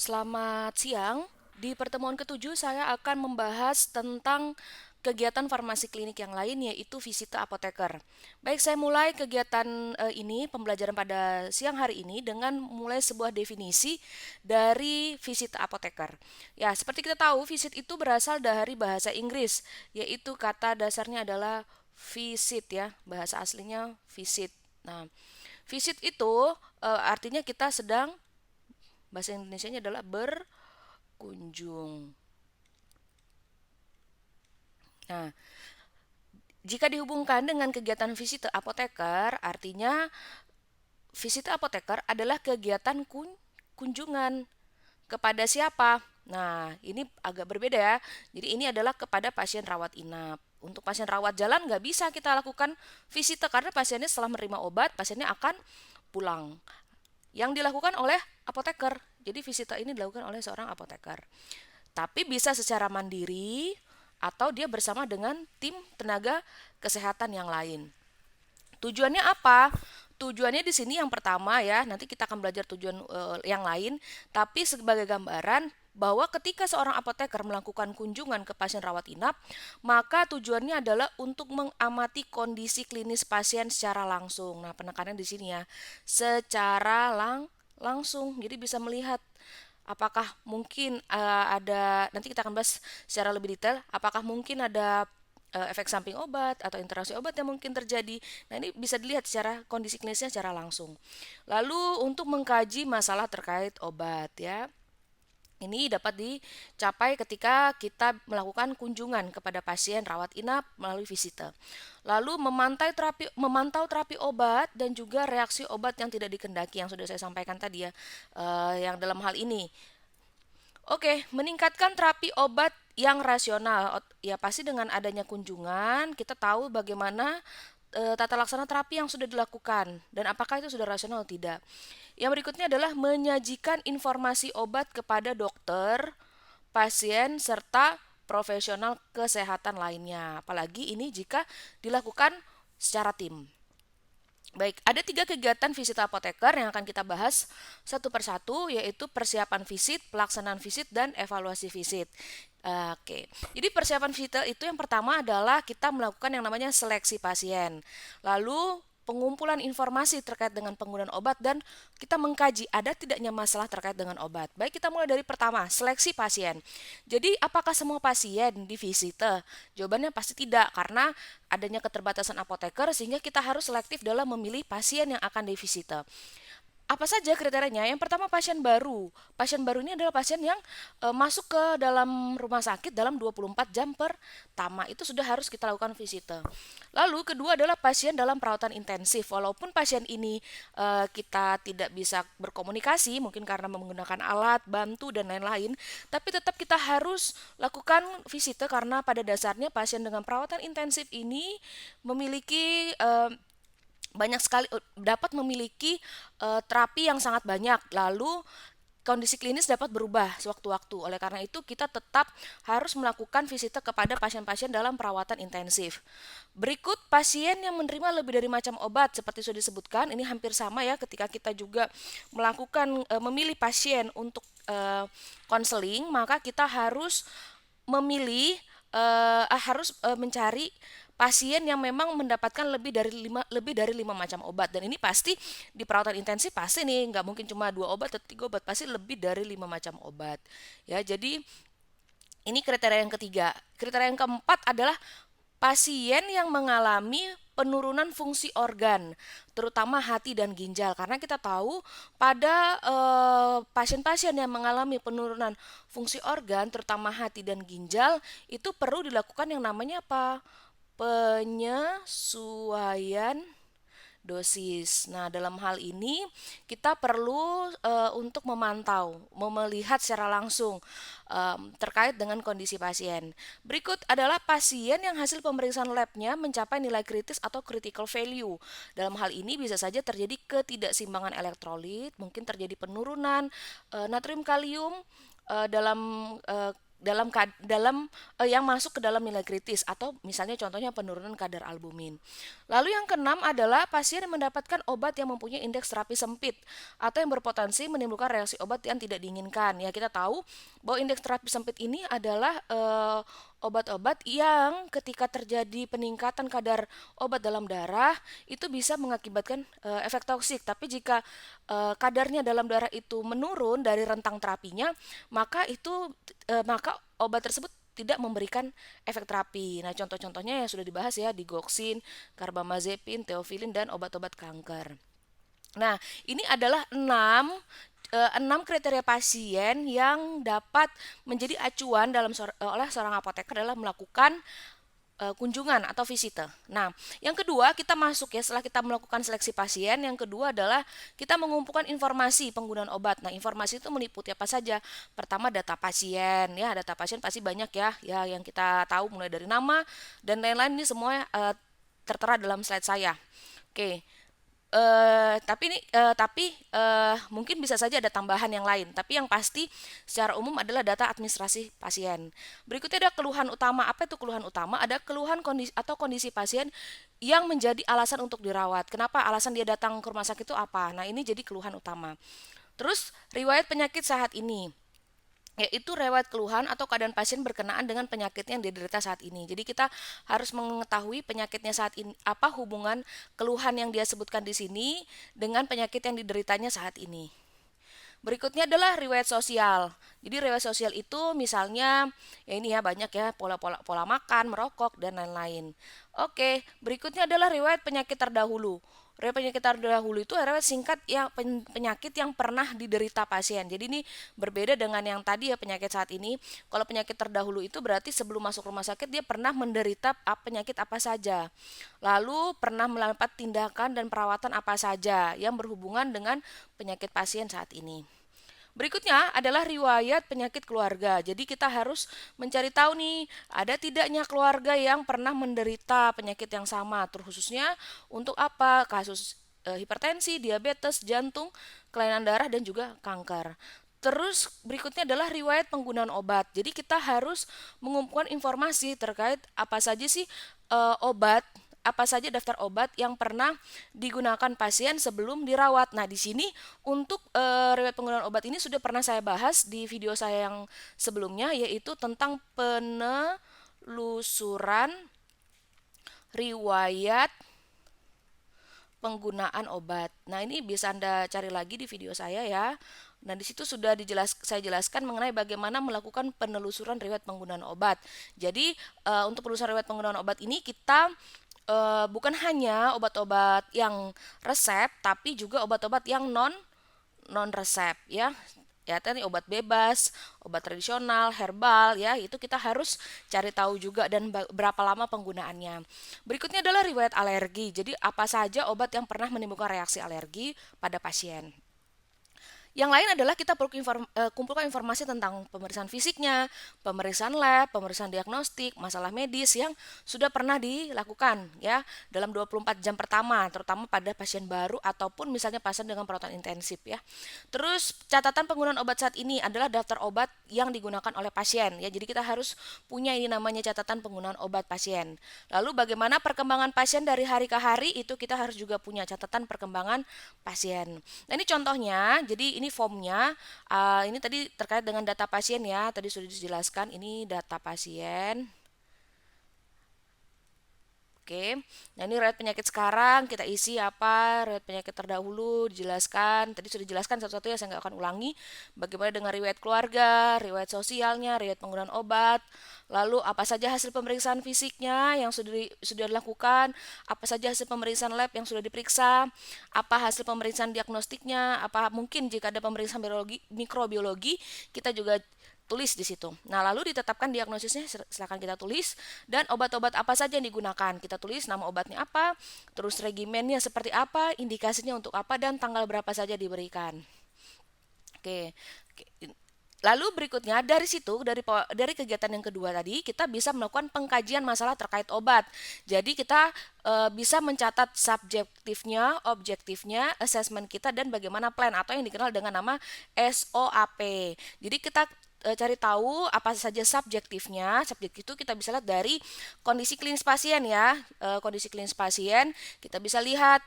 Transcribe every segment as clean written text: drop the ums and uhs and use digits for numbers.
Selamat siang. Di pertemuan ketujuh saya akan membahas tentang kegiatan farmasi klinik yang lain yaitu visita apoteker. Baik, saya mulai kegiatan ini pembelajaran pada siang hari ini dengan mulai sebuah definisi dari visita apoteker. Ya, seperti kita tahu, visit itu berasal dari bahasa Inggris, yaitu kata dasarnya adalah visit ya, bahasa aslinya visit. Nah, visit itu artinya kita sedang bahasa Indonesianya adalah berkunjung. Nah, jika dihubungkan dengan kegiatan visit apoteker, artinya visit apoteker adalah kegiatan kunjungan kepada siapa? Nah, ini agak berbeda ya. Jadi ini adalah kepada pasien rawat inap. Untuk pasien rawat jalan nggak bisa kita lakukan visita karena pasiennya setelah menerima obat, pasiennya akan pulang. Yang dilakukan oleh apoteker. Jadi visita ini dilakukan oleh seorang apoteker. Tapi bisa secara mandiri atau dia bersama dengan tim tenaga kesehatan yang lain. Tujuannya apa? Tujuannya di sini yang pertama ya, nanti kita akan belajar tujuan yang lain, tapi sebagai gambaran bahwa ketika seorang apoteker melakukan kunjungan ke pasien rawat inap, maka tujuannya adalah untuk mengamati kondisi klinis pasien secara langsung. Nah, penekanannya di sini ya, secara langsung. Jadi bisa melihat apakah mungkin ada, nanti kita akan bahas secara lebih detail, apakah mungkin ada efek samping obat atau interaksi obat yang mungkin terjadi. Nah, ini bisa dilihat secara kondisi klinisnya secara langsung. Lalu untuk mengkaji masalah terkait obat ya. Ini dapat dicapai ketika kita melakukan kunjungan kepada pasien rawat inap melalui visita. Lalu memantau terapi obat dan juga reaksi obat yang tidak dikehendaki yang sudah saya sampaikan tadi ya, yang dalam hal ini. Oke, meningkatkan terapi obat yang rasional. Ya pasti dengan adanya kunjungan kita tahu bagaimana tata laksana terapi yang sudah dilakukan dan apakah itu sudah rasional atau tidak. Yang berikutnya adalah menyajikan informasi obat kepada dokter, pasien, serta profesional kesehatan lainnya. Apalagi ini jika dilakukan secara tim. Baik, ada 3 kegiatan visit apoteker yang akan kita bahas satu persatu, yaitu persiapan visit, pelaksanaan visit, dan evaluasi visit. Oke, jadi persiapan visit itu yang pertama adalah kita melakukan yang namanya seleksi pasien. Lalu pengumpulan informasi terkait dengan penggunaan obat dan kita mengkaji ada tidaknya masalah terkait dengan obat. Baik, kita mulai dari pertama, seleksi pasien. Jadi, apakah semua pasien di visite? Jawabannya pasti tidak, karena adanya keterbatasan apoteker sehingga kita harus selektif dalam memilih pasien yang akan divisite. Apa saja kriterianya? Yang pertama, pasien baru. Pasien baru ini adalah pasien yang masuk ke dalam rumah sakit dalam 24 jam pertama. Itu sudah harus kita lakukan visite. Lalu kedua adalah pasien dalam perawatan intensif. Walaupun pasien ini kita tidak bisa berkomunikasi, mungkin karena menggunakan alat, bantu, dan lain-lain, tapi tetap kita harus lakukan visite karena pada dasarnya pasien dengan perawatan intensif ini memiliki banyak sekali dapat memiliki terapi yang sangat banyak. Lalu kondisi klinis dapat berubah sewaktu-waktu. Oleh karena itu, kita tetap harus melakukan visita kepada pasien-pasien dalam perawatan intensif. Berikut, pasien yang menerima lebih dari macam obat seperti sudah disebutkan, ini hampir sama ya ketika kita juga melakukan memilih pasien untuk konseling, maka kita harus memilih mencari pasien yang memang mendapatkan lebih dari lima macam obat, dan ini pasti di perawatan intensif pasti nih nggak mungkin cuma 2 obat atau 3 obat, pasti lebih dari 5 macam obat ya. Jadi ini kriteria yang ketiga. Kriteria yang keempat adalah pasien yang mengalami penurunan fungsi organ, terutama hati dan ginjal. Karena kita tahu pada pasien-pasien yang mengalami penurunan fungsi organ, terutama hati dan ginjal, itu perlu dilakukan yang namanya apa? Penyesuaian dosis. Nah, dalam hal ini kita perlu untuk melihat secara langsung terkait dengan kondisi pasien. Berikut adalah pasien yang hasil pemeriksaan labnya mencapai nilai kritis atau critical value. Dalam hal ini bisa saja terjadi ketidakseimbangan elektrolit, mungkin terjadi penurunan natrium kalium dalam yang masuk ke dalam nilai kritis, atau misalnya contohnya penurunan kadar albumin. Lalu yang keenam adalah pasien yang mendapatkan obat yang mempunyai indeks terapi sempit atau yang berpotensi menimbulkan reaksi obat yang tidak diinginkan. Ya, kita tahu bahwa indeks terapi sempit ini adalah obat-obat yang ketika terjadi peningkatan kadar obat dalam darah itu bisa mengakibatkan efek toksik. Tapi jika kadarnya dalam darah itu menurun dari rentang terapinya, maka obat tersebut tidak memberikan efek terapi. Nah, contoh-contohnya yang sudah dibahas ya, digoxin, karbamazepin, teofilin, dan obat-obat kanker. Nah, ini adalah enam kriteria pasien yang dapat menjadi acuan oleh seorang apoteker dalam melakukan kunjungan atau visite. Nah, yang kedua kita masuk ya setelah kita melakukan seleksi pasien, yang kedua adalah kita mengumpulkan informasi penggunaan obat. Nah, informasi itu meliputi apa saja? Pertama data pasien ya, data pasien pasti banyak ya yang kita tahu mulai dari nama dan lain-lain ini semua tertera dalam slide saya. Oke. Mungkin bisa saja ada tambahan yang lain. Tapi yang pasti secara umum adalah data administrasi pasien. Berikutnya ada keluhan utama. Apa itu keluhan utama? Ada keluhan kondisi pasien yang menjadi alasan untuk dirawat. Kenapa alasan dia datang ke rumah sakit itu apa? Nah, ini jadi keluhan utama. Terus riwayat penyakit saat ini, yaitu riwayat keluhan atau keadaan pasien berkenaan dengan penyakit yang diderita saat ini. Jadi kita harus mengetahui penyakitnya saat ini, apa hubungan keluhan yang dia sebutkan di sini dengan penyakit yang dideritanya saat ini. Berikutnya adalah riwayat sosial. Jadi riwayat sosial itu misalnya ya ini ya banyak ya pola makan, merokok dan lain-lain. Oke, berikutnya adalah riwayat penyakit terdahulu. Riwayat penyakit terdahulu itu riwayat singkat yang penyakit yang pernah diderita pasien. Jadi ini berbeda dengan yang tadi ya penyakit saat ini. Kalau penyakit terdahulu itu berarti sebelum masuk rumah sakit dia pernah menderita penyakit apa saja. Lalu pernah mendapat tindakan dan perawatan apa saja yang berhubungan dengan penyakit pasien saat ini. Berikutnya adalah riwayat penyakit keluarga. Jadi kita harus mencari tahu nih, ada tidaknya keluarga yang pernah menderita penyakit yang sama, terkhususnya untuk apa? Kasus hipertensi, diabetes, jantung, kelainan darah dan juga kanker. Terus berikutnya adalah riwayat penggunaan obat. Jadi kita harus mengumpulkan informasi terkait apa saja sih obat, apa saja daftar obat yang pernah digunakan pasien sebelum dirawat. Nah, di sini untuk riwayat penggunaan obat ini sudah pernah saya bahas di video saya yang sebelumnya, yaitu tentang penelusuran riwayat penggunaan obat. Nah, ini bisa Anda cari lagi di video saya ya. Nah, di situ sudah saya jelaskan mengenai bagaimana melakukan penelusuran riwayat penggunaan obat. Jadi, untuk penelusuran riwayat penggunaan obat ini kita bukan hanya obat-obat yang resep, tapi juga obat-obat yang non resep ya. Ya, tadi obat bebas, obat tradisional, herbal ya, itu kita harus cari tahu juga dan berapa lama penggunaannya. Berikutnya adalah riwayat alergi. Jadi apa saja obat yang pernah menimbulkan reaksi alergi pada pasien. Yang lain adalah kita perlu kumpulkan informasi tentang pemeriksaan fisiknya, pemeriksaan lab, pemeriksaan diagnostik, masalah medis yang sudah pernah dilakukan ya dalam 24 jam pertama, terutama pada pasien baru ataupun misalnya pasien dengan perawatan intensif ya. Terus catatan penggunaan obat saat ini adalah daftar obat yang digunakan oleh pasien ya. Jadi kita harus punya ini namanya catatan penggunaan obat pasien. Lalu bagaimana perkembangan pasien dari hari ke hari, itu kita harus juga punya catatan perkembangan pasien. Nah, ini contohnya. Jadi ini formnya, ini tadi terkait dengan data pasien ya, tadi sudah dijelaskan, ini data pasien. Oke, nah ini riwayat penyakit sekarang, kita isi apa, riwayat penyakit terdahulu, dijelaskan, tadi sudah dijelaskan satu-satu ya, saya nggak akan ulangi. Bagaimana dengan riwayat keluarga, riwayat sosialnya, riwayat penggunaan obat, lalu apa saja hasil pemeriksaan fisiknya yang sudah dilakukan, apa saja hasil pemeriksaan lab yang sudah diperiksa, apa hasil pemeriksaan diagnostiknya, apa mungkin jika ada pemeriksaan mikrobiologi, kita juga tulis di situ. Nah, lalu ditetapkan diagnosisnya, silakan kita tulis, dan obat-obat apa saja yang digunakan. Kita tulis nama obatnya apa, terus regimennya seperti apa, indikasinya untuk apa, dan tanggal berapa saja diberikan. Oke. Lalu berikutnya dari situ, dari kegiatan yang kedua tadi, kita bisa melakukan pengkajian masalah terkait obat. Jadi kita bisa mencatat subjektifnya, objektifnya, assessment kita, dan bagaimana plan atau yang dikenal dengan nama SOAP. Jadi kita cari tahu apa saja subjektifnya. Subjektif itu kita bisa lihat dari kondisi klinis pasien ya. Kondisi klinis pasien kita bisa lihat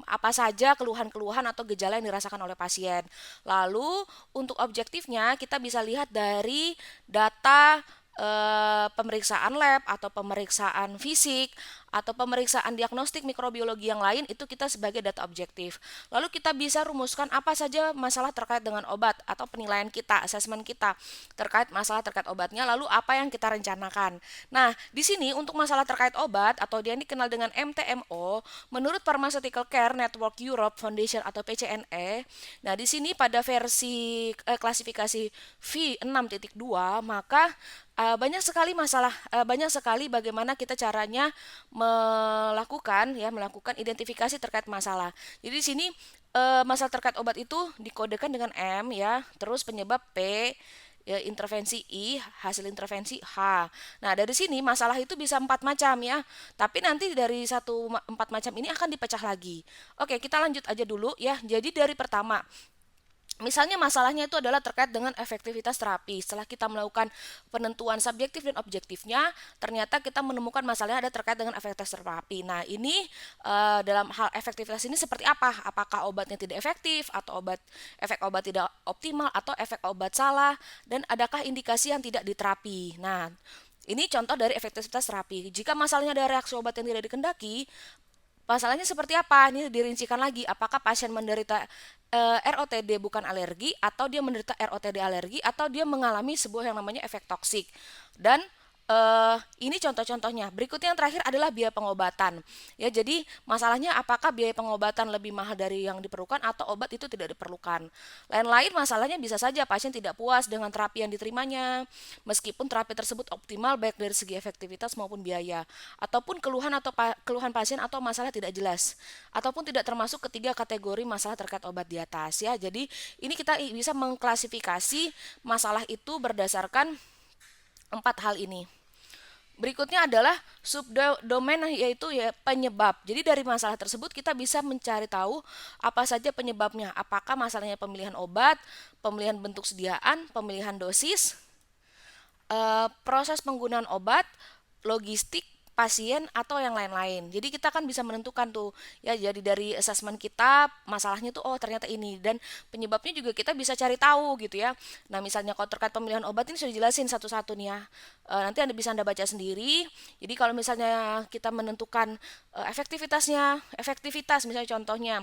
apa saja keluhan-keluhan atau gejala yang dirasakan oleh pasien. Lalu untuk objektifnya kita bisa lihat dari data pemeriksaan lab atau pemeriksaan fisik atau pemeriksaan diagnostik mikrobiologi yang lain, itu kita sebagai data objektif. Lalu kita bisa rumuskan apa saja masalah terkait dengan obat atau penilaian kita, asesmen kita terkait masalah terkait obatnya, lalu apa yang kita rencanakan. Nah, di sini untuk masalah terkait obat atau dia dikenal dengan MTMO, menurut Pharmaceutical Care Network Europe Foundation atau PCNE, nah di sini pada versi klasifikasi V6.2, maka banyak sekali bagaimana kita caranya melakukan identifikasi terkait masalah. Jadi di sini masalah terkait obat itu dikodekan dengan M ya, terus penyebab P, ya, intervensi I, hasil intervensi H. Nah, dari sini masalah itu bisa 4 macam ya. Tapi nanti dari 4 macam ini akan dipecah lagi. Oke, kita lanjut aja dulu ya. Jadi dari pertama, misalnya masalahnya itu adalah terkait dengan efektivitas terapi. Setelah kita melakukan penentuan subjektif dan objektifnya, ternyata kita menemukan masalahnya ada terkait dengan efektivitas terapi. Nah, ini dalam hal efektivitas ini seperti apa? Apakah obatnya tidak efektif atau efek obat tidak optimal atau efek obat salah, dan adakah indikasi yang tidak diterapi. Nah, ini contoh dari efektivitas terapi. Jika masalahnya ada reaksi obat yang tidak dikendaki, masalahnya seperti apa? Ini dirincikan lagi. Apakah pasien menderita ROTD bukan alergi, atau dia menderita ROTD alergi, atau dia mengalami sebuah yang namanya efek toksik. Dan ini contoh-contohnya. Berikutnya yang terakhir adalah biaya pengobatan. Ya, jadi masalahnya apakah biaya pengobatan lebih mahal dari yang diperlukan atau obat itu tidak diperlukan. Lain-lain masalahnya bisa saja pasien tidak puas dengan terapi yang diterimanya, meskipun terapi tersebut optimal baik dari segi efektivitas maupun biaya, ataupun keluhan pasien atau masalah tidak jelas, ataupun tidak termasuk ketiga kategori masalah terkait obat di atas ya. Jadi ini kita bisa mengklasifikasi masalah itu berdasarkan 4 hal ini. Berikutnya adalah subdomain, yaitu ya penyebab. Jadi dari masalah tersebut kita bisa mencari tahu apa saja penyebabnya. Apakah masalahnya pemilihan obat, pemilihan bentuk sediaan, pemilihan dosis, proses penggunaan obat, logistik, pasien, atau yang lain-lain. Jadi kita kan bisa menentukan tuh ya, jadi dari asesmen kita masalahnya tuh oh ternyata ini, dan penyebabnya juga kita bisa cari tahu gitu ya. Nah, misalnya kalau terkait pemilihan obat ini sudah dijelasin satu-satu nih ya. Nanti Anda baca sendiri. Jadi kalau misalnya kita menentukan efektivitas misalnya contohnya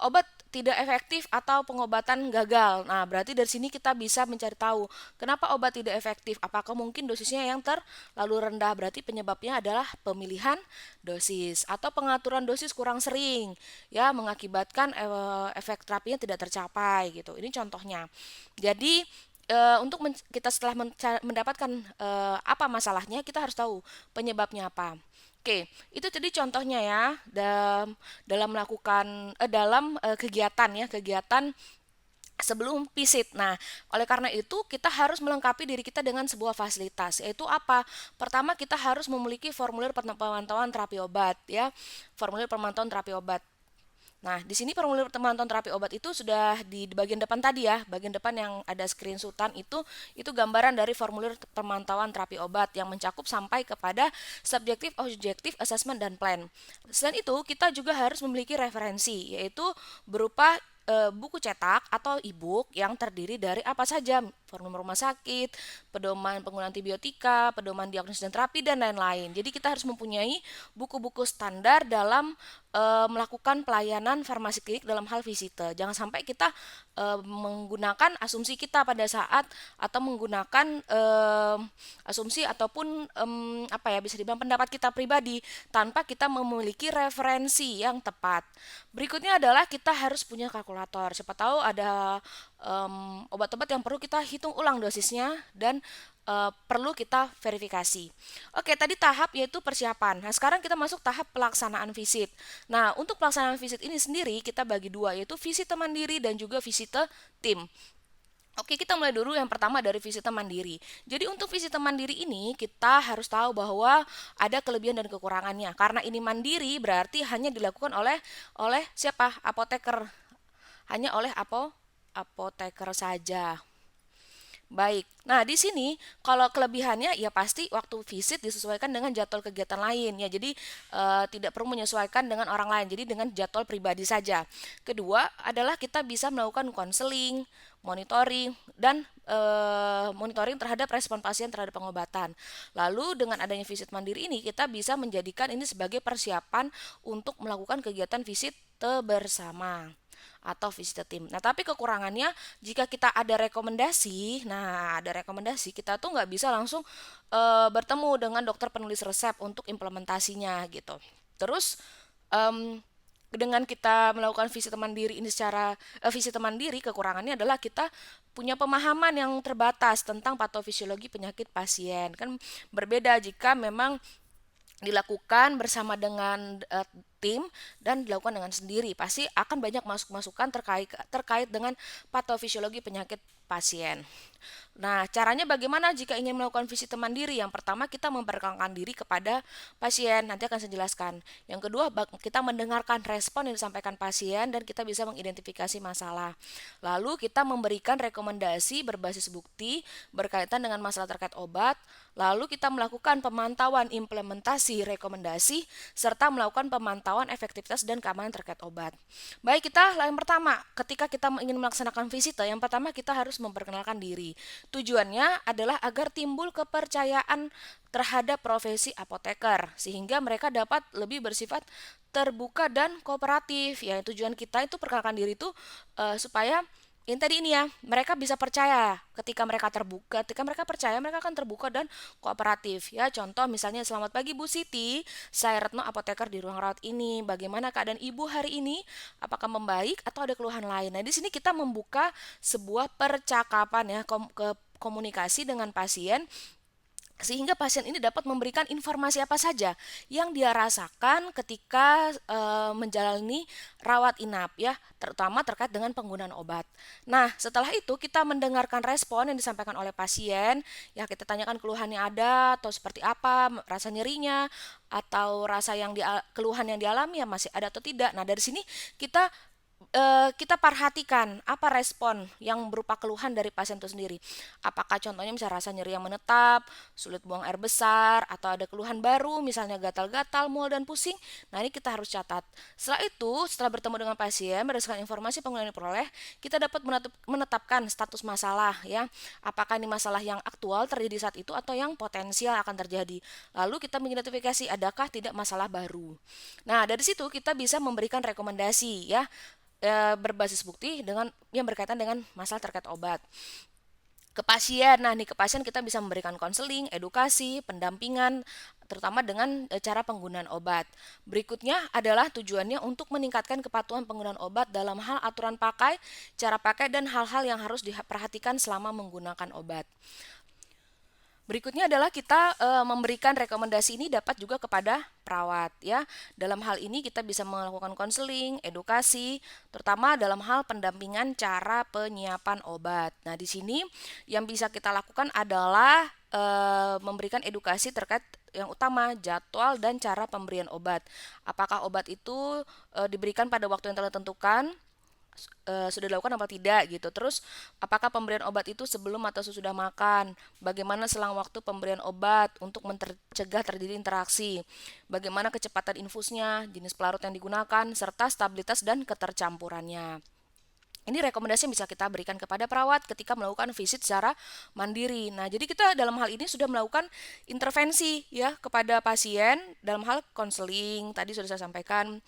obat tidak efektif atau pengobatan gagal. Nah, berarti dari sini kita bisa mencari tahu kenapa obat tidak efektif. Apakah mungkin dosisnya yang terlalu rendah? Berarti penyebabnya adalah pemilihan dosis atau pengaturan dosis kurang sering, ya mengakibatkan efek terapinya tidak tercapai gitu. Ini contohnya. Jadi kita setelah mendapatkan apa masalahnya, kita harus tahu penyebabnya apa. Oke, itu jadi contohnya ya dalam melakukan kegiatan sebelum visit. Nah, oleh karena itu kita harus melengkapi diri kita dengan sebuah fasilitas, yaitu apa? Pertama, kita harus memiliki formulir pemantauan terapi obat ya. Formulir pemantauan terapi obat. Nah, di sini formulir pemantauan terapi obat itu sudah di bagian depan tadi ya, bagian depan yang ada screenshotan itu gambaran dari formulir pemantauan terapi obat yang mencakup sampai kepada subjektif, objektif, assessment, dan plan. Selain itu, kita juga harus memiliki referensi, yaitu berupa buku cetak atau e-book yang terdiri dari apa saja, formulir rumah sakit, pedoman penggunaan antibiotika, pedoman diagnosis dan terapi, dan lain-lain. Jadi kita harus mempunyai buku-buku standar dalam melakukan pelayanan farmasi klinik dalam hal visite. Jangan sampai kita menggunakan asumsi kita pada saat atau menggunakan asumsi ataupun bisa dibilang pendapat kita pribadi tanpa kita memiliki referensi yang tepat. Berikutnya adalah kita harus punya kalkulator. Siapa tahu ada obat-obat yang perlu kita hitung ulang dosisnya dan perlu kita verifikasi. Oke, tadi tahap yaitu persiapan. Nah, sekarang kita masuk tahap pelaksanaan visit. Nah, untuk pelaksanaan visit ini sendiri kita bagi dua, yaitu visite mandiri dan juga visite tim. Oke, kita mulai dulu yang pertama dari visite mandiri. Jadi untuk visite mandiri ini kita harus tahu bahwa ada kelebihan dan kekurangannya. Karena ini mandiri berarti hanya dilakukan oleh siapa? Apoteker. Hanya oleh apoteker saja. Baik. Nah, di sini kalau kelebihannya ya pasti waktu visit disesuaikan dengan jadwal kegiatan lain ya. Jadi tidak perlu menyesuaikan dengan orang lain. Jadi dengan jadwal pribadi saja. Kedua adalah kita bisa melakukan konseling, monitoring dan monitoring terhadap respon pasien terhadap pengobatan. Lalu dengan adanya visit mandiri ini kita bisa menjadikan ini sebagai persiapan untuk melakukan kegiatan visit bersama atau visit tim. Nah, tapi kekurangannya jika kita ada rekomendasi kita tuh nggak bisa langsung bertemu dengan dokter penulis resep untuk implementasinya gitu. Terus em, dengan kita melakukan visit mandiri ini secara visit mandiri kekurangannya adalah kita punya pemahaman yang terbatas tentang patofisiologi penyakit pasien. Kan berbeda jika memang dilakukan bersama dengan tim dan dilakukan dengan sendiri pasti akan banyak masukan terkait dengan patofisiologi penyakit pasien. Nah, caranya bagaimana jika ingin melakukan visit mandiri? Yang pertama, kita memperkenalkan diri kepada pasien. Nanti akan saya jelaskan. Yang kedua, kita mendengarkan respon yang disampaikan pasien dan kita bisa mengidentifikasi masalah. Lalu, kita memberikan rekomendasi berbasis bukti berkaitan dengan masalah terkait obat. Lalu, kita melakukan pemantauan implementasi rekomendasi serta melakukan pemantauan efektivitas dan keamanan terkait obat. Baik, yang pertama, ketika kita ingin melaksanakan visit, yang pertama kita harus memperkenalkan diri. Tujuannya adalah agar timbul kepercayaan terhadap profesi apoteker sehingga mereka dapat lebih bersifat terbuka dan kooperatif. Ya, tujuan kita itu perkenalkan diri itu supaya yang tadi ini ya, mereka bisa percaya ketika mereka terbuka, ketika mereka percaya mereka akan terbuka dan kooperatif. Ya, contoh misalnya selamat pagi Bu Siti, saya Retno apoteker di ruang rawat ini. Bagaimana keadaan Ibu hari ini? Apakah membaik atau ada keluhan lain? Nah, di sini kita membuka sebuah percakapan ya, komunikasi dengan pasien sehingga pasien ini dapat memberikan informasi apa saja yang dia rasakan ketika menjalani rawat inap ya, terutama terkait dengan penggunaan obat. Nah, setelah itu kita mendengarkan respon yang disampaikan oleh pasien, ya kita tanyakan keluhannya ada atau seperti apa, rasa nyerinya atau rasa keluhan yang dialami ya masih ada atau tidak. Nah, dari sini kita kita perhatikan apa respon yang berupa keluhan dari pasien itu sendiri. Apakah contohnya misalnya rasa nyeri yang menetap, sulit buang air besar, atau ada keluhan baru misalnya gatal-gatal, mual dan pusing. Nah, ini kita harus catat. Setelah itu, setelah bertemu dengan pasien berdasarkan informasi pengeluhan yang diperoleh, kita dapat menetapkan status masalah ya. Apakah ini masalah yang aktual terjadi saat itu atau yang potensial akan terjadi. Lalu kita mengidentifikasi adakah tidak masalah baru. Nah, dari situ kita bisa memberikan rekomendasi ya berbasis bukti dengan yang berkaitan dengan masalah terkait obat ke pasien. Nah, nih ke pasien kita bisa memberikan konseling, edukasi, pendampingan terutama dengan cara penggunaan obat. Berikutnya adalah tujuannya untuk meningkatkan kepatuhan penggunaan obat dalam hal aturan pakai, cara pakai dan hal-hal yang harus diperhatikan selama menggunakan obat. Berikutnya adalah kita memberikan rekomendasi ini dapat juga kepada perawat ya. Dalam hal ini kita bisa melakukan konseling, edukasi, terutama dalam hal pendampingan cara penyiapan obat. Nah, di sini yang bisa kita lakukan adalah memberikan edukasi terkait yang utama jadwal dan cara pemberian obat. Apakah obat itu diberikan pada waktu yang telah ditentukan? Sudah dilakukan apa tidak gitu. Terus apakah pemberian obat itu sebelum atau sesudah makan? Bagaimana selang waktu pemberian obat untuk mencegah terjadi interaksi? Bagaimana kecepatan infusnya, jenis pelarut yang digunakan, serta stabilitas dan ketercampurannya. Ini rekomendasi yang bisa kita berikan kepada perawat ketika melakukan visit secara mandiri. Nah, jadi kita dalam hal ini sudah melakukan intervensi ya kepada pasien dalam hal konseling. Tadi sudah saya sampaikan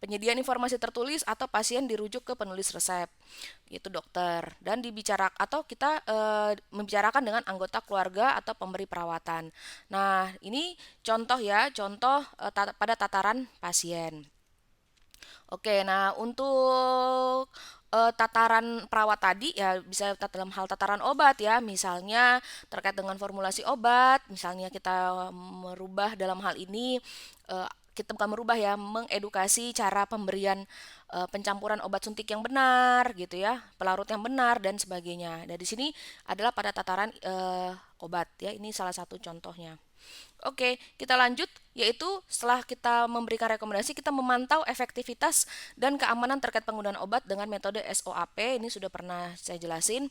penyediaan informasi tertulis atau pasien dirujuk ke penulis resep itu dokter dan dibicarakan atau kita membicarakan dengan anggota keluarga atau pemberi perawatan. Nah, ini contoh ya, contoh pada tataran pasien. Oke, nah untuk tataran perawat tadi ya bisa dalam hal tataran obat ya, misalnya terkait dengan formulasi obat, misalnya kita merubah dalam hal ini kita bukan merubah ya, mengedukasi cara pemberian pencampuran obat suntik yang benar gitu ya, pelarut yang benar dan sebagainya. Nah, di sini adalah pada tataran obat ya, ini salah satu contohnya. Oke, kita lanjut, yaitu setelah kita memberikan rekomendasi, kita memantau efektivitas dan keamanan terkait penggunaan obat dengan metode SOAP. Ini sudah pernah saya jelasin.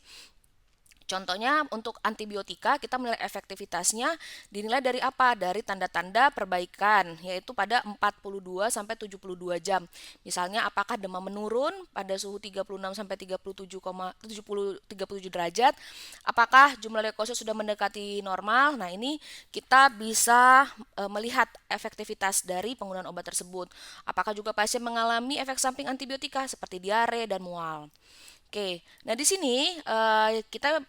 Contohnya untuk antibiotika kita menilai efektivitasnya dinilai dari apa? Dari tanda-tanda perbaikan yaitu pada 42 sampai 72 jam. Misalnya apakah demam menurun pada suhu 36 sampai 37 derajat? Apakah jumlah leukosit sudah mendekati normal? Nah, ini kita bisa melihat efektivitas dari penggunaan obat tersebut. Apakah juga pasien mengalami efek samping antibiotika seperti diare dan mual? Oke, nah di sini kita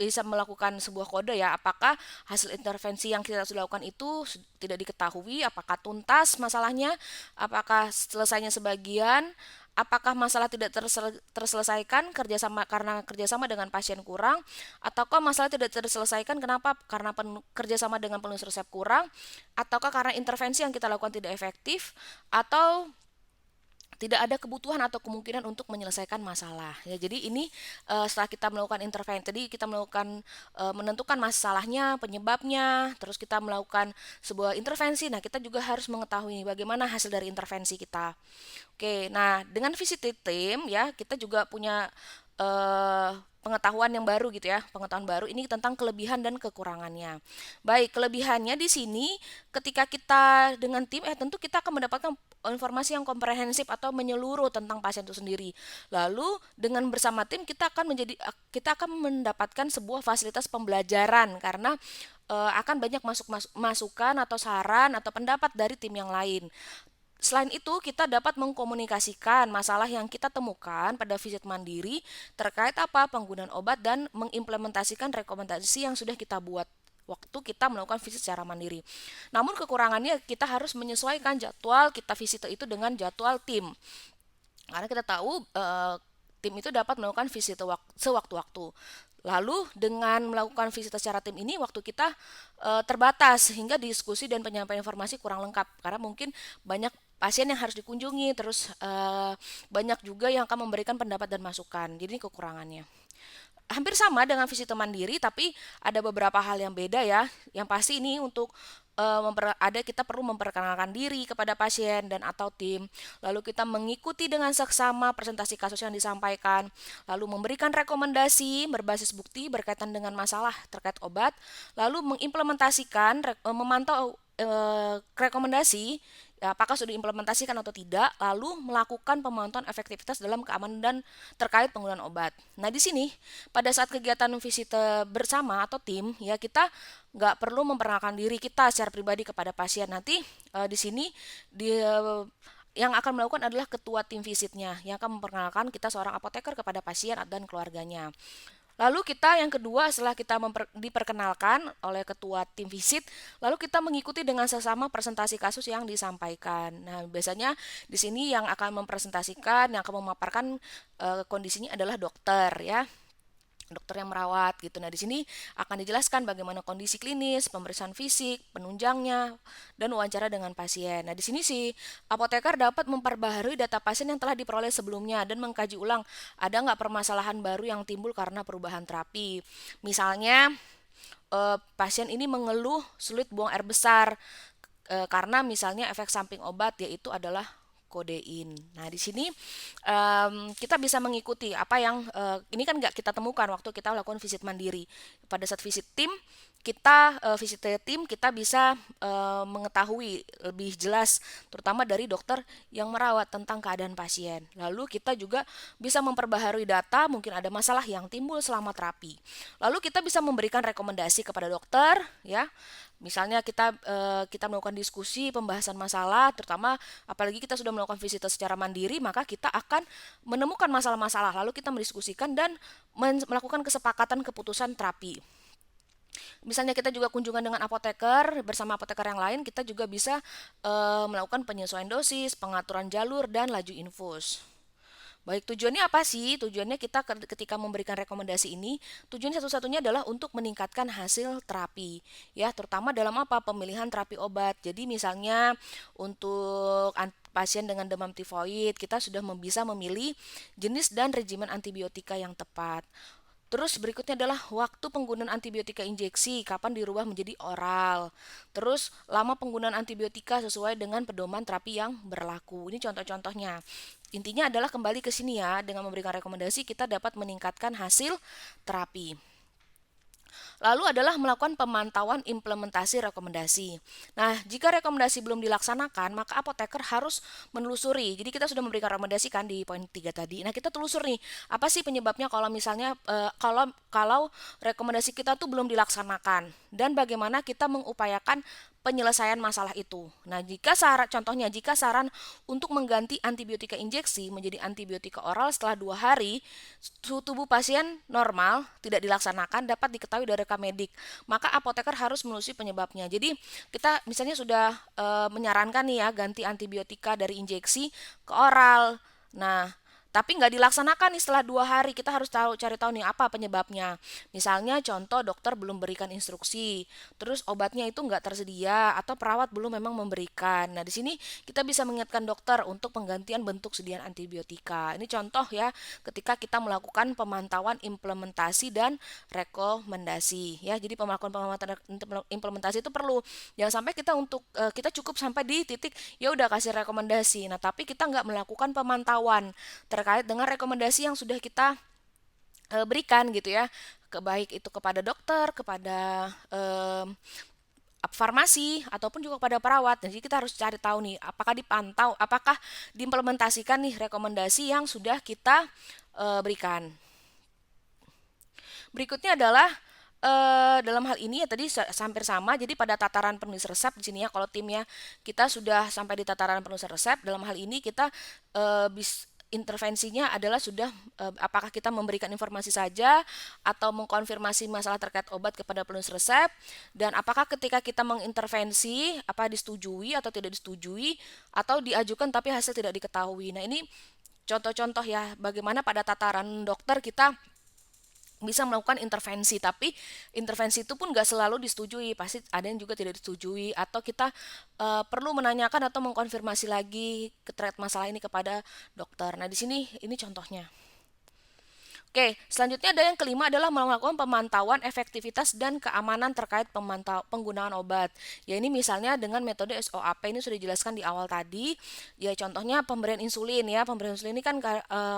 bisa melakukan sebuah kode ya, apakah hasil intervensi yang kita sudah lakukan itu tidak diketahui, apakah tuntas masalahnya, apakah selesainya sebagian, apakah masalah tidak terselesaikan kerjasama karena kerjasama dengan pasien kurang, ataukah masalah tidak terselesaikan kenapa? Karena kerjasama dengan penulis resep kurang, ataukah karena intervensi yang kita lakukan tidak efektif, atau tidak ada kebutuhan atau kemungkinan untuk menyelesaikan masalah. Ya, jadi ini setelah kita melakukan intervensi, tadi kita melakukan menentukan masalahnya, penyebabnya, terus kita melakukan sebuah intervensi. Nah, kita juga harus mengetahui bagaimana hasil dari intervensi kita. Oke, nah dengan visit tim ya kita juga punya eh, pengetahuan yang baru gitu ya, pengetahuan baru ini tentang kelebihan dan kekurangannya. Baik, kelebihannya di sini ketika kita dengan tim tentu kita akan mendapatkan informasi yang komprehensif atau menyeluruh tentang pasien itu sendiri. Lalu dengan bersama tim kita akan mendapatkan sebuah fasilitas pembelajaran karena akan banyak masukan atau saran atau pendapat dari tim yang lain. Selain itu, kita dapat mengkomunikasikan masalah yang kita temukan pada visit mandiri terkait apa penggunaan obat dan mengimplementasikan rekomendasi yang sudah kita buat waktu kita melakukan visit secara mandiri. Namun kekurangannya kita harus menyesuaikan jadwal kita visit itu dengan jadwal tim. Karena kita tahu tim itu dapat melakukan visit sewaktu-waktu. Lalu dengan melakukan visit secara tim ini waktu kita terbatas sehingga diskusi dan penyampaian informasi kurang lengkap karena mungkin banyak pasien yang harus dikunjungi terus banyak juga yang akan memberikan pendapat dan masukan. Jadi ini kekurangannya. Hampir sama dengan visita mandiri tapi ada beberapa hal yang beda ya. Yang pasti ini untuk kita perlu memperkenalkan diri kepada pasien dan atau tim, lalu kita mengikuti dengan seksama presentasi kasus yang disampaikan, lalu memberikan rekomendasi berbasis bukti berkaitan dengan masalah terkait obat, lalu mengimplementasikan memantau rekomendasi ya, apakah sudah diimplementasikan atau tidak, lalu melakukan pemantauan efektivitas dalam keamanan dan terkait penggunaan obat. Nah, di sini pada saat kegiatan visite bersama atau tim, ya kita nggak perlu memperkenalkan diri kita secara pribadi kepada pasien. Nanti di sini yang akan melakukan adalah ketua tim visitnya yang akan memperkenalkan kita seorang apoteker kepada pasien dan keluarganya. Lalu kita yang kedua setelah kita diperkenalkan oleh ketua tim visit, lalu kita mengikuti dengan sesama presentasi kasus yang disampaikan. Nah, biasanya di sini yang akan mempresentasikan, yang akan memaparkan kondisinya adalah dokter ya, dokter yang merawat gitu. Nah, di sini akan dijelaskan bagaimana kondisi klinis, pemeriksaan fisik, penunjangnya, dan wawancara dengan pasien. Nah, di sini sih apoteker dapat memperbaharui data pasien yang telah diperoleh sebelumnya dan mengkaji ulang ada nggak permasalahan baru yang timbul karena perubahan terapi. Misalnya pasien ini mengeluh sulit buang air besar karena misalnya efek samping obat yaitu adalah kodein. Nah, di sini kita bisa mengikuti apa yang ini kan nggak kita temukan waktu kita lakukan visit mandiri. Pada saat visit tim, visit tim kita bisa mengetahui lebih jelas, terutama dari dokter yang merawat tentang keadaan pasien. Lalu kita juga bisa memperbaharui data, mungkin ada masalah yang timbul selama terapi. Lalu kita bisa memberikan rekomendasi kepada dokter, ya. Misalnya kita melakukan diskusi pembahasan masalah, terutama apalagi kita sudah melakukan visit secara mandiri, maka kita akan menemukan masalah-masalah, lalu kita mendiskusikan dan melakukan kesepakatan keputusan terapi. Misalnya kita juga kunjungan dengan apoteker, bersama apoteker yang lain, kita juga bisa melakukan penyesuaian dosis, pengaturan jalur, dan laju infus. Baik, tujuannya apa sih? Tujuannya kita ketika memberikan rekomendasi ini, tujuan satu-satunya adalah untuk meningkatkan hasil terapi. Ya, terutama dalam apa? Pemilihan terapi obat. Jadi misalnya untuk pasien dengan demam tifoid, kita sudah bisa memilih jenis dan regimen antibiotika yang tepat. Terus berikutnya adalah waktu penggunaan antibiotika injeksi, kapan dirubah menjadi oral. Terus lama penggunaan antibiotika sesuai dengan pedoman terapi yang berlaku. Ini contoh-contohnya. Intinya adalah kembali ke sini ya, dengan memberikan rekomendasi kita dapat meningkatkan hasil terapi. Lalu adalah melakukan pemantauan implementasi rekomendasi. Nah, jika rekomendasi belum dilaksanakan, maka apoteker harus menelusuri. Jadi kita sudah memberikan rekomendasi kan di poin 3 tadi. Nah, kita telusur nih, apa sih penyebabnya kalau misalnya kalau rekomendasi kita tuh belum dilaksanakan dan bagaimana kita mengupayakan penyelesaian masalah itu. Nah, contohnya jika saran untuk mengganti antibiotika injeksi menjadi antibiotika oral setelah 2 hari, suhu tubuh pasien normal tidak dilaksanakan dapat diketahui dari rekam medik. Maka apoteker harus menelusuri penyebabnya. Jadi kita misalnya sudah menyarankan nih ya ganti antibiotika dari injeksi ke oral. Nah, tapi nggak dilaksanakan nih setelah 2 hari, kita harus cari tahu nih apa penyebabnya. Misalnya contoh dokter belum berikan instruksi, terus obatnya itu nggak tersedia atau perawat belum memang memberikan. Nah, di sini kita bisa mengingatkan dokter untuk penggantian bentuk sediaan antibiotika. Ini contoh ya ketika kita melakukan pemantauan implementasi dan rekomendasi ya. Jadi pemantauan implementasi itu perlu. Jangan sampai kita cukup sampai di titik ya udah kasih rekomendasi. Nah, tapi kita nggak melakukan pemantauan terkait dengan rekomendasi yang sudah kita berikan gitu ya, baik itu kepada dokter, kepada farmasi ataupun juga kepada perawat. Jadi kita harus cari tahu nih apakah dipantau, apakah diimplementasikan nih rekomendasi yang sudah kita berikan. Berikutnya adalah dalam hal ini ya tadi hampir sama. Jadi pada tataran penulis resep di sini ya kalau timnya kita sudah sampai di tataran penulis resep, dalam hal ini kita intervensinya adalah sudah apakah kita memberikan informasi saja atau mengkonfirmasi masalah terkait obat kepada penulis resep, dan apakah ketika kita mengintervensi apa disetujui atau tidak disetujui atau diajukan tapi hasil tidak diketahui. Nah, ini contoh-contoh ya bagaimana pada tataran dokter kita bisa melakukan intervensi, tapi intervensi itu pun nggak selalu disetujui, pasti ada yang juga tidak disetujui atau kita perlu menanyakan atau mengkonfirmasi lagi terkait masalah ini kepada dokter. Nah, di sini ini contohnya. Oke, selanjutnya ada yang kelima adalah melakukan pemantauan efektivitas dan keamanan terkait penggunaan obat. Ya, ini misalnya dengan metode SOAP, ini sudah dijelaskan di awal tadi. Ya, contohnya pemberian insulin ya. Pemberian insulin ini kan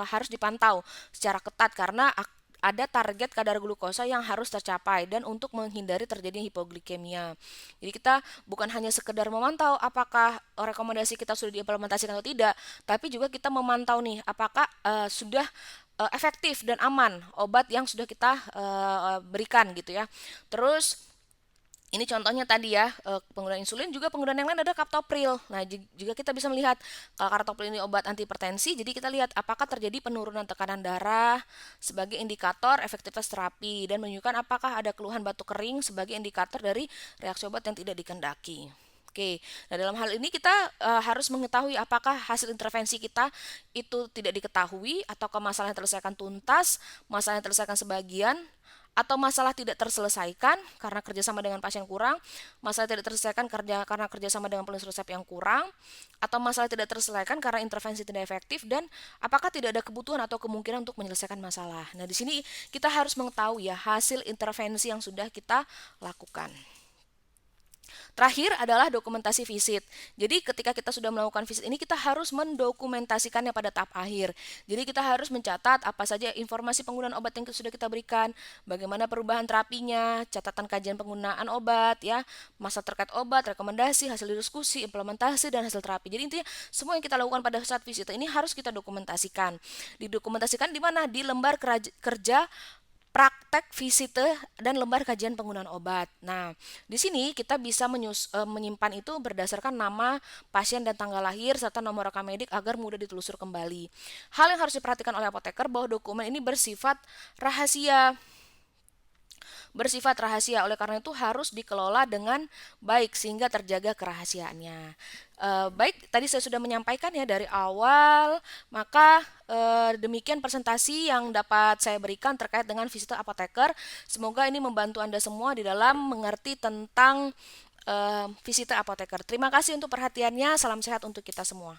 harus dipantau secara ketat karena ada target kadar glukosa yang harus tercapai dan untuk menghindari terjadinya hipoglikemia. Jadi kita bukan hanya sekedar memantau apakah rekomendasi kita sudah diimplementasikan atau tidak, tapi juga kita memantau nih apakah sudah efektif dan aman obat yang sudah kita berikan gitu ya. Terus ini contohnya tadi ya, penggunaan insulin, juga penggunaan yang lain ada kaptopril. Nah, juga kita bisa melihat kalau kaptopril ini obat antihipertensi, jadi kita lihat apakah terjadi penurunan tekanan darah sebagai indikator efektivitas terapi dan menunjukkan apakah ada keluhan batuk kering sebagai indikator dari reaksi obat yang tidak dikehendaki. Oke, nah dalam hal ini kita harus mengetahui apakah hasil intervensi kita itu tidak diketahui atau masalah yang terselesaikan tuntas, masalah yang terselesaikan sebagian, atau masalah tidak terselesaikan karena kerjasama dengan pasien kurang, masalah tidak terselesaikan karena kerjasama dengan penulis resep yang kurang, atau masalah tidak terselesaikan karena intervensi tidak efektif, dan apakah tidak ada kebutuhan atau kemungkinan untuk menyelesaikan masalah. Nah, di sini kita harus mengetahui ya hasil intervensi yang sudah kita lakukan. Terakhir adalah dokumentasi visit. Jadi ketika kita sudah melakukan visit ini kita harus mendokumentasikannya pada tahap akhir. Jadi kita harus mencatat apa saja informasi penggunaan obat yang sudah kita berikan, bagaimana perubahan terapinya, catatan kajian penggunaan obat ya, masa terkait obat, rekomendasi, hasil diskusi, implementasi, dan hasil terapi. Jadi intinya semua yang kita lakukan pada saat visit ini harus kita dokumentasikan. Didokumentasikan di mana? Di lembar kerja praktek visite dan lembar kajian penggunaan obat. Nah, di sini kita bisa menyimpan itu berdasarkan nama pasien dan tanggal lahir serta nomor rekam medik agar mudah ditelusur kembali. Hal yang harus diperhatikan oleh apoteker bahwa dokumen ini bersifat rahasia. Oleh karena itu harus dikelola dengan baik sehingga terjaga kerahasiaannya. Baik, tadi saya sudah menyampaikan ya dari awal, maka demikian presentasi yang dapat saya berikan terkait dengan visit apoteker. Semoga ini membantu Anda semua di dalam mengerti tentang visit apoteker. Terima kasih untuk perhatiannya, salam sehat untuk kita semua.